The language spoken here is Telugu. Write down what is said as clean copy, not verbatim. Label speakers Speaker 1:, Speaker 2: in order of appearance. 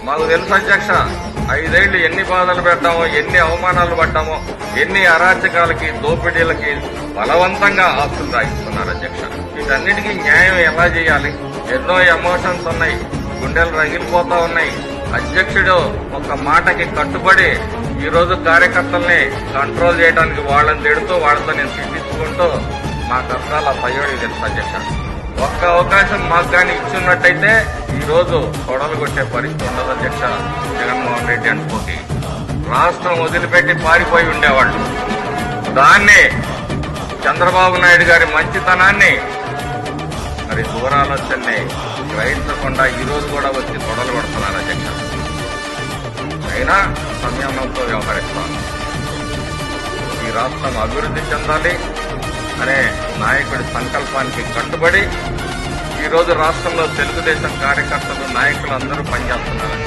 Speaker 1: మాకు తెలుసు అధ్యక్ష, 5 ఏళ్లు ఎన్ని బాధలు పెట్టామో, ఎన్ని అవమానాలు పడ్డామో, ఎన్ని అరాచకాలకి దోపిడీలకి బలవంతంగా ఆస్తులు రాయిస్తున్నారు అధ్యక్ష. వీటన్నిటికీ న్యాయం ఎలా చేయాలి? ఎన్నో ఎమోషన్స్ ఉన్నాయి, గుండెలు రగిలిపోతా ఉన్నాయి. అధ్యక్షుడు ఒక మాటకి కట్టుబడి ఈ రోజు కార్యకర్తల్ని కంట్రోల్ చేయడానికి వాళ్ళని తిడుతూ వాళ్ళతో నేను తిట్టించుకుంటూ మా కష్టాల పయ్యోడికి తెలుసు అధ్యక్ష. ఒక్క అవకాశం మాకు కానీ ఇచ్చున్నట్టయితే ఈ రోజు కొడలు కొట్టే పరిస్థితి ఉండదు అధ్యక్ష. జగన్మోహన్ రెడ్డి అనుకోకి రాష్ట్రం వదిలిపెట్టి పారిపోయి ఉండేవాళ్ళు. దాన్ని చంద్రబాబు నాయుడు గారి మంచితనాన్ని మరి దూరాలోచనని గ్రహించకుండా ఈ రోజు కూడా వచ్చి కొడలు కొడుతున్నారు అధ్యక్ష. అయినా సంయమనంతో వ్యవహరిస్తాను. ఈ రాష్ట్రం అభివృద్ధి చెందాలి అనే నాయకుడి సంకల్పానికి కట్టుబడి ఈ రోజు రాష్ట్రంలో తెలుగుదేశం కార్యకర్తలు, నాయకులు అందరూ పనిచేస్తున్నారు.